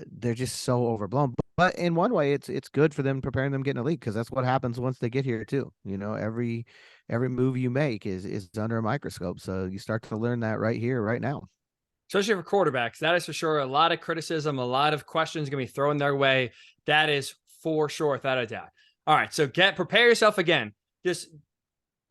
they're just so overblown. But in one way, it's good for them, preparing them getting a league, because that's what happens once they get here too. Every move you make is under a microscope. So you start to learn that right here, right now. Especially for quarterbacks, that is for sure. A lot of criticism, a lot of questions going to be thrown their way. That is for sure, without a doubt. All right, so prepare yourself again. Just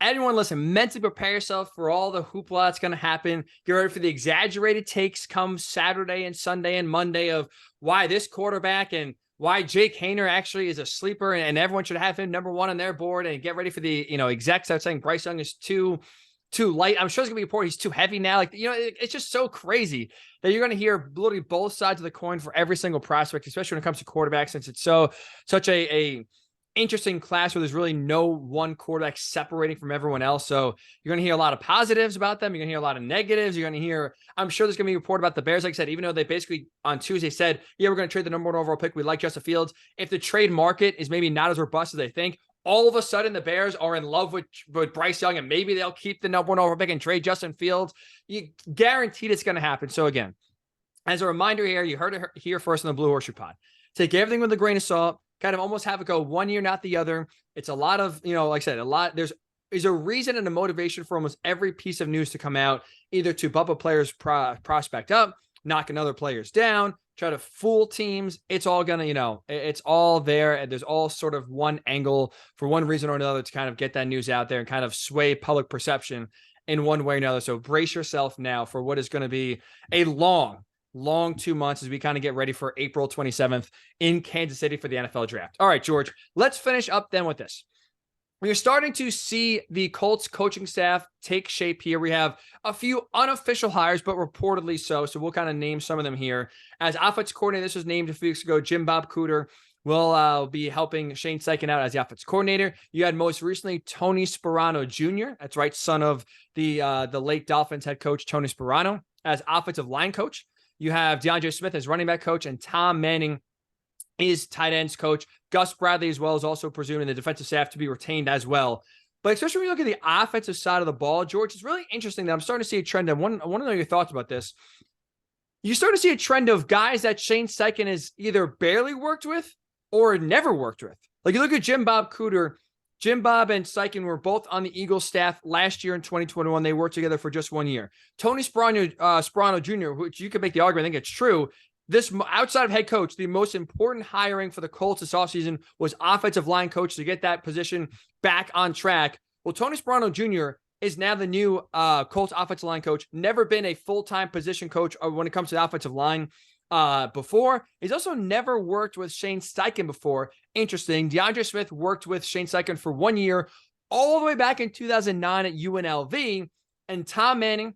anyone listen, mentally prepare yourself for all the hoopla that's going to happen. Get ready for the exaggerated takes come Saturday and Sunday and Monday of why this quarterback and why Jake Hayner actually is a sleeper and everyone should have him number one on their board, and get ready for the, execs out saying Bryce Young is too light. I'm sure it's gonna be a report he's too heavy now. Like, it's just so crazy that you're gonna hear literally both sides of the coin for every single prospect, especially when it comes to quarterbacks, since it's such a interesting class where there's really no one quarterback separating from everyone else. So you're going to hear a lot of positives about them. You're going to hear a lot of negatives. You're going to hear, I'm sure there's going to be a report about the Bears. Like I said, even though they basically on Tuesday said, yeah, we're going to trade the number one overall pick. We like Justin Fields. If the trade market is maybe not as robust as they think, all of a sudden the Bears are in love with Bryce Young, and maybe they'll keep the number one overall pick and trade Justin Fields. You guaranteed it's going to happen. So again, as a reminder here, you heard it here first on the Blue Horseshoe Pod. Take everything with a grain of salt. Kind of almost have it go one year, not the other. It's a lot of, like I said, there's a reason and a motivation for almost every piece of news to come out, either to bump a player's prospect up, knock another players down, try to fool teams. It's all gonna, it's all there. And there's all sort of one angle for one reason or another to kind of get that news out there and kind of sway public perception in one way or another. So brace yourself now for what is going to be a long 2 months as we kind of get ready for April 27th in Kansas City for the NFL draft. All right, George, let's finish up then with this. We're starting to see the Colts coaching staff take shape here. We have a few unofficial hires, but reportedly so. So we'll kind of name some of them here. As offensive coordinator, this was named a few weeks ago. Jim Bob Cooter will be helping Shane Steichen out as the offensive coordinator. You had most recently Tony Sparano Jr., that's right, son of the late Dolphins head coach Tony Sparano, as offensive line coach. You have DeAndre Smith as running back coach, and Tom Manning is tight ends coach. Gus Bradley as well is also presumed in the defensive staff to be retained as well. But especially when you look at the offensive side of the ball, George, it's really interesting that I'm starting to see a trend. And I want to know your thoughts about this. You start to see a trend of guys that Shane Steichen has either barely worked with or never worked with. Like you look at Jim Bob Cooter. Jim Bob and Steichen were both on the Eagles staff last year in 2021. They worked together for just 1 year. Tony Sparano Jr., which you could make the argument, I think it's true. This outside of head coach, the most important hiring for the Colts this offseason was offensive line coach to get that position back on track. Well, Tony Sparano Jr. is now the new Colts offensive line coach. Never been a full-time position coach when it comes to the offensive line before. He's also never worked with Shane Steichen before. Interesting. DeAndre Smith worked with Shane Steichen for 1 year, all the way back in 2009 at UNLV. And Tom Manning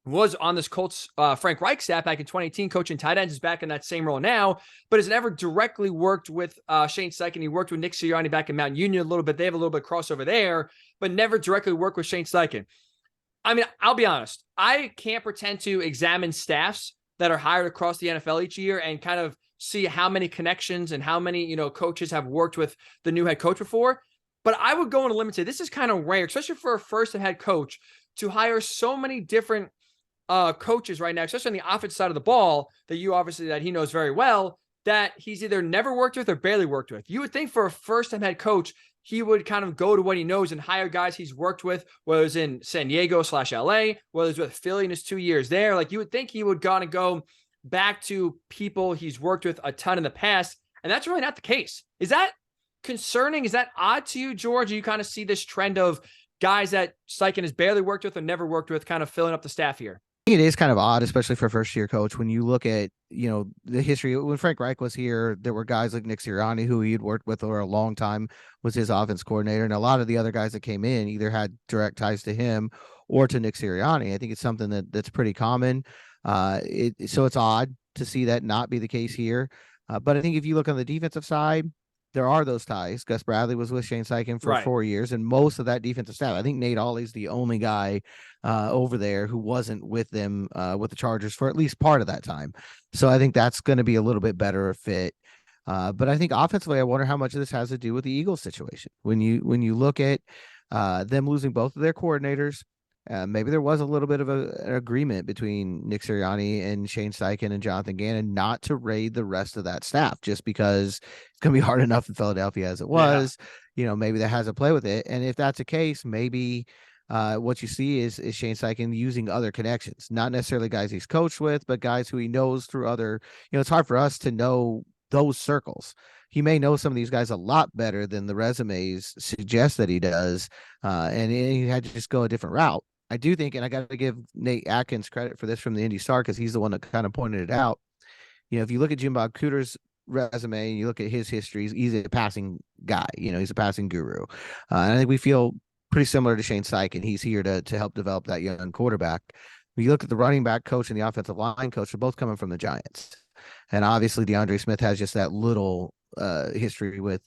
was on this Colts Frank Reich staff back in 2018, coaching tight ends, is back in that same role now, but has never directly worked with Shane Steichen. He worked with Nick Sirianni back in Mount Union a little bit. They have a little bit of crossover there, but never directly worked with Shane Steichen. I mean, I'll be honest. I can't pretend to examine staffs that are hired across the NFL each year and kind of see how many connections and how many, coaches have worked with the new head coach before. But I would go on a limb and say this is kind of rare, especially for a first head coach, to hire so many different coaches right now, especially on the offensive side of the ball that he knows very well, that he's either never worked with or barely worked with. You would think for a first-time head coach, he would kind of go to what he knows and hire guys he's worked with, whether it's in San Diego /LA, whether it's with Philly in his 2 years there. Like you would think he would go back to people he's worked with a ton in the past, and that's really not the case. Is that concerning? Is that odd to you, George? You kind of see this trend of guys that Steichen has barely worked with or never worked with kind of filling up the staff here? It is kind of odd, especially for a first-year coach. When you look at, the history, when Frank Reich was here, there were guys like Nick Sirianni, who he had worked with for a long time, was his offense coordinator. And a lot of the other guys that came in either had direct ties to him or to Nick Sirianni. I think it's something that's pretty common. So it's odd to see that not be the case here. But I think if you look on the defensive side, there are those ties. Gus Bradley was with Shane Steichen for 4 years, and most of that defensive staff, I think Nate Ollie's the only guy over there who wasn't with them with the Chargers for at least part of that time. So I think that's going to be a little bit better fit. But I think offensively, I wonder how much of this has to do with the Eagles situation. When you look at them losing both of their coordinators, maybe there was a little bit of an agreement between Nick Sirianni and Shane Steichen and Jonathan Gannon not to raid the rest of that staff, just because it's going to be hard enough in Philadelphia as it was. Yeah. Maybe that has to play with it. And if that's the case, maybe what you see is Shane Steichen using other connections, not necessarily guys he's coached with, but guys who he knows through other, it's hard for us to know those circles. He may know some of these guys a lot better than the resumes suggest that he does. And he had to just go a different route. I do think, and I got to give Nate Atkins credit for this from the Indy Star, because he's the one that kind of pointed it out. If you look at Jim Bob Cooter's resume, you look at his history, he's a passing guy. He's a passing guru. And I think we feel pretty similar to Shane Steichen. He's here to help develop that young quarterback. When you look at the running back coach and the offensive line coach, they're both coming from the Giants. And obviously DeAndre Smith has just that little history with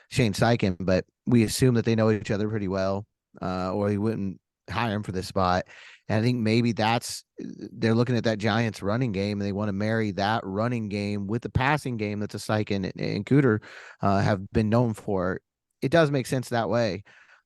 Shane Steichen, but we assume that they know each other pretty well, or he wouldn't hire him for this spot. And I think maybe they're looking at that Giants running game, and they want to marry that running game with the passing game that the Steichen and Cooter have been known for. It does make sense that way.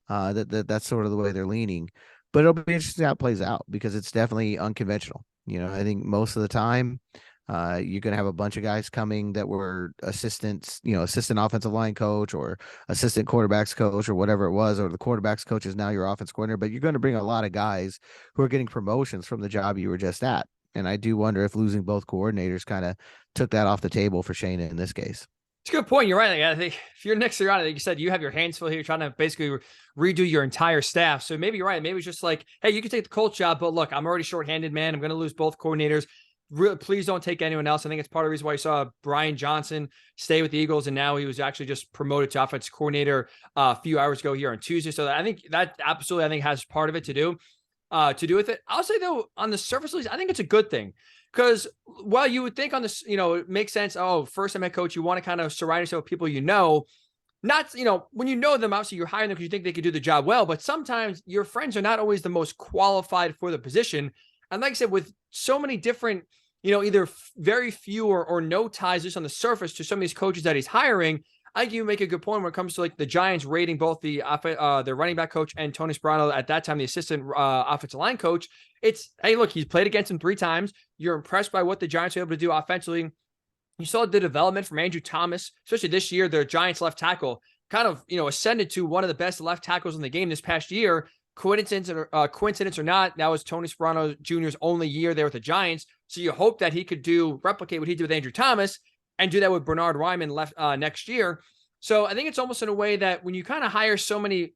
That's sort of the way they're leaning. But it'll be interesting how it plays out, because it's definitely unconventional. I think most of the time, you're going to have a bunch of guys coming that were assistants, assistant offensive line coach or assistant quarterbacks coach or whatever it was, or the quarterbacks coach is now your offense coordinator. But you're going to bring a lot of guys who are getting promotions from the job you were just at. And I do wonder if losing both coordinators kind of took that off the table for Shane in this case. It's a good point. You're right. I think if you're Nick Sirianni, like you said, you have your hands full here, trying to basically redo your entire staff. So maybe you're right. Maybe it's just like, hey, you can take the Colts job, but look, I'm already shorthanded, man. I'm going to lose both coordinators. Really, please don't take anyone else. I think it's part of the reason why you saw Brian Johnson stay with the Eagles, and now he was actually just promoted to offensive coordinator a few hours ago here on Tuesday. So I think that absolutely, has part of it to do with it. I'll say though, on the surface, I think it's a good thing. Because while you would think on this, it makes sense. Oh, first time head coach, you want to kind of surround yourself with people not, when you know them, obviously you're hiring them because you think they could do the job well. But sometimes your friends are not always the most qualified for the position. And like I said, with so many different, either very few or no ties just on the surface to some of these coaches that he's hiring, I think you make a good point when it comes to like the Giants rating both the running back coach and Tony Sparano, at that time the assistant offensive line coach. It's, hey, look, he's played against him 3 times. You're impressed by what the Giants are able to do offensively. You saw the development from Andrew Thomas, especially this year. Their Giants left tackle kind of, ascended to one of the best left tackles in the game this past year. Coincidence or not, that was Tony Sparano Jr.'s only year there with the Giants. So you hope that he could replicate what he did with Andrew Thomas and do that with Bernard Ryman left next year. So I think it's almost in a way that when you kind of hire so many,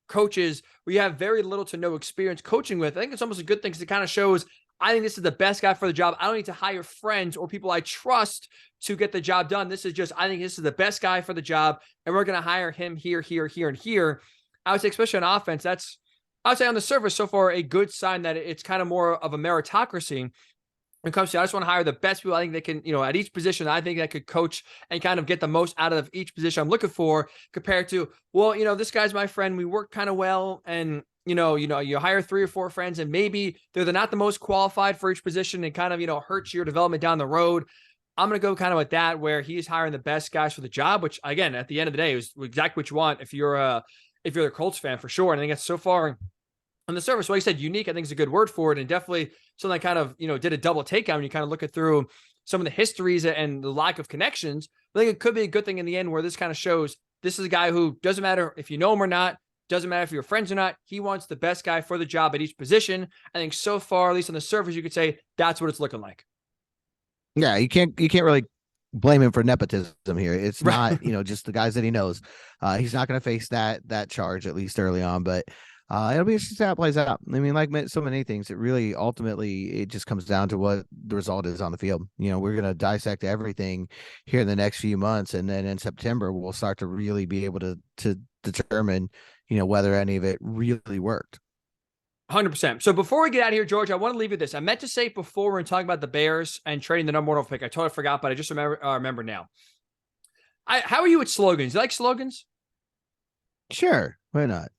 coaches we have very little to no experience coaching with, I think it's almost a good thing because it kind of shows, I think this is the best guy for the job. I don't need to hire friends or people I trust to get the job done. This is just, I think this is the best guy for the job, and we're going to hire him here, here, here, and here. I would say, especially on offense, I would say on the surface so far, a good sign that it's kind of more of a meritocracy. When it comes to, I just want to hire the best people I think they can, at each position, I think that could coach and kind of get the most out of each position I'm looking for, compared to, well, this guy's my friend. We work kind of well. And, you hire 3 or 4 friends and maybe they're not the most qualified for each position and kind of, hurts your development down the road. I'm going to go kind of with that, where he's hiring the best guys for the job, which again, at the end of the day, is exactly what you want if you're a Colts fan, for sure. And I think it's so far on the surface, like I said, unique, I think is a good word for it. And definitely something I kind of, did a double takeout when you kind of look at through some of the histories and the lack of connections. I think it could be a good thing in the end, where this kind of shows this is a guy who doesn't matter if you know him or not, doesn't matter if you're friends or not. He wants the best guy for the job at each position. I think so far, at least on the surface, you could say that's what it's looking like. Yeah, you can't really blame him for nepotism here. It's not, just the guys that he knows. He's not going to face that charge, at least early on, but it'll be interesting to see how it plays out. I mean, like so many things, it really ultimately it just comes down to what the result is on the field. We're going to dissect everything here in the next few months, and then in September we'll start to really be able to determine, whether any of it really worked. 100%. So before we get out of here, George, I want to leave you this. I meant to say before we're talking about the Bears and trading the number 1 overall pick. I totally forgot, but I just remember now. How are you with slogans? You like slogans? Sure, why not?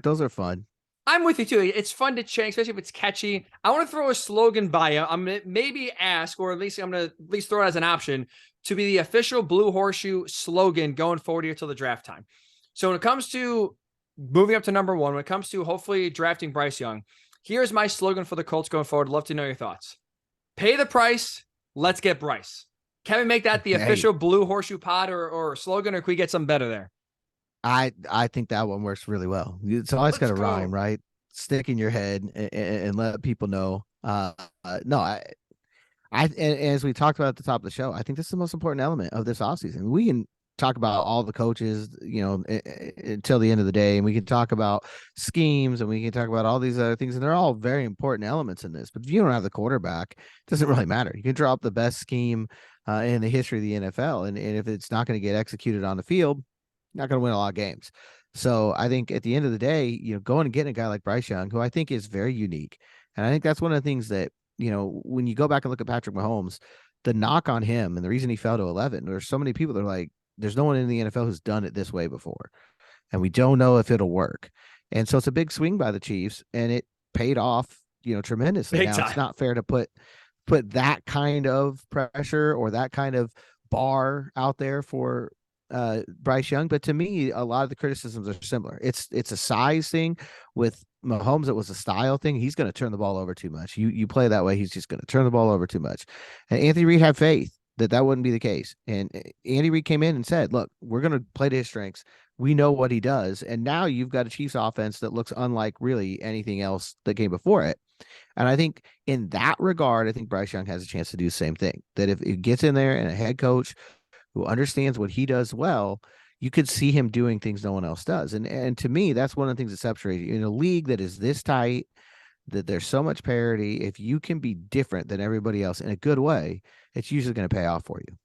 Those are fun. I'm with you too. It's fun to change, especially if it's catchy. I want to throw a slogan by you. I'm going to maybe ask, or at least I'm going to at least throw it as an option, to be the official Blue Horseshoe slogan going forward here till the draft time. So when it comes to moving up to number 1, when it comes to hopefully drafting Bryce Young, here's my slogan for the Colts going forward. Love to know your thoughts. Pay the price. Let's get Bryce. Can we make that the official Blue Horseshoe pod or slogan, or can we get something better there? I think that one works really well. It's always got to rhyme, right? Stick in your head and let people know. No, and as we talked about at the top of the show, I think this is the most important element of this offseason. We can talk about all the coaches, until the end of the day, and we can talk about schemes and we can talk about all these other things, and they're all very important elements in this. But if you don't have the quarterback, it doesn't really matter. You can draw up the best scheme in the history of the NFL, and if it's not going to get executed on the field, you're not going to win a lot of games. So I think at the end of the day, going and getting a guy like Bryce Young, who I think is very unique, and I think that's one of the things that, when you go back and look at Patrick Mahomes, the knock on him and the reason he fell to 11, there's so many people that are like, there's no one in the NFL who's done it this way before, and we don't know if it'll work. And so it's a big swing by the Chiefs, and it paid off, tremendously. Big now time. It's not fair to put that kind of pressure or that kind of bar out there for Bryce Young, but to me, a lot of the criticisms are similar. It's a size thing. With Mahomes, it was a style thing. He's going to turn the ball over too much. You play that way, he's just going to turn the ball over too much. And Anthony Reid had faith that wouldn't be the case. And Andy Reid came in and said, look, we're going to play to his strengths. We know what he does. And now you've got a Chiefs offense that looks unlike really anything else that came before it. And I think in that regard, I think Bryce Young has a chance to do the same thing. That if it gets in there and a head coach who understands what he does well, you could see him doing things no one else does. And to me, that's one of the things that separates you in a league that is this tight, that there's so much parity. If you can be different than everybody else in a good way, it's usually going to pay off for you.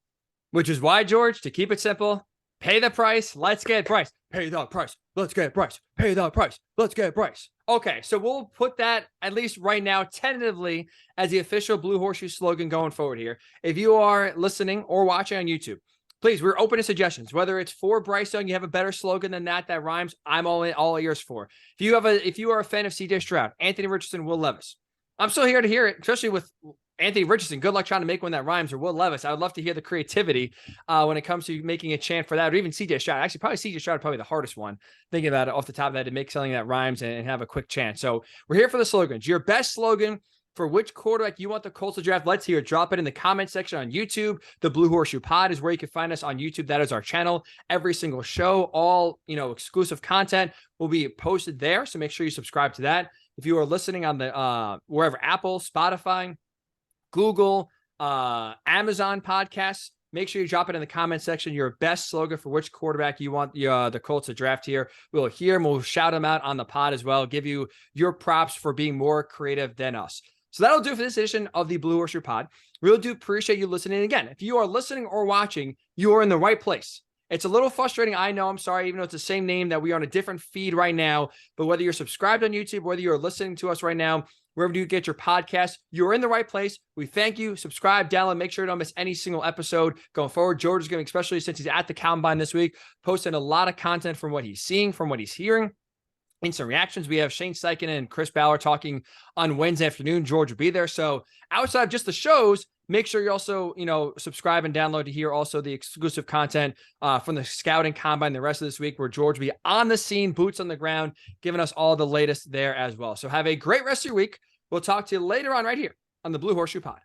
Which is why, George, to keep it simple, pay the price. Let's get Bryce. Pay the price. Let's get Bryce. Pay the price. Let's get Bryce. Okay, so we'll put that, at least right now, tentatively as the official Blue Horseshoe slogan going forward here. If you are listening or watching on YouTube, please, we're open to suggestions. Whether it's for Bryce Young, you have a better slogan than that rhymes, I'm all ears for. If you are a fan of C.J. Stroud, Anthony Richardson, Will Levis, I'm still here to hear it, especially with Anthony Richardson. Good luck trying to make one that rhymes, or Will Levis. I would love to hear the creativity when it comes to making a chant for that, or even C.J. Stroud. Actually, probably C.J. Stroud, probably the hardest one, thinking about it off the top of that, to make something that rhymes and have a quick chant. So we're here for the slogans. Your best slogan for which quarterback you want the Colts to draft, let's hear it. Drop it in the comment section on YouTube. The Blue Horseshoe Pod is where you can find us on YouTube. That is our channel. Every single show, all exclusive content will be posted there. So make sure you subscribe to that. If you are listening on the wherever, Apple, Spotify, Google, Amazon podcasts, make sure you drop it in the comment section. Your best slogan for which quarterback you want the Colts to draft here. We'll hear them. We'll shout them out on the pod as well. Give you your props for being more creative than us. So that'll do for this edition of the Blue Horseshoe Pod. Really do appreciate you listening. Again, if you are listening or watching, you are in the right place. It's a little frustrating. I know. I'm sorry, even though it's the same name, that we are on a different feed right now. But whether you're subscribed on YouTube, whether you're listening to us right now, wherever you get your podcast, you're in the right place. We thank you. Subscribe, download, make sure you don't miss any single episode going forward. George is going to, especially since he's at the Combine this week, posting a lot of content from what he's seeing, from what he's hearing. Instant reactions. We have Shane Steichen and Chris Bauer talking on Wednesday afternoon. George will be there. So outside of just the shows, make sure you also, subscribe and download to hear also the exclusive content from the Scouting Combine the rest of this week, where George will be on the scene, boots on the ground, giving us all the latest there as well. So have a great rest of your week. We'll talk to you later on right here on the Blue Horseshoe Pod.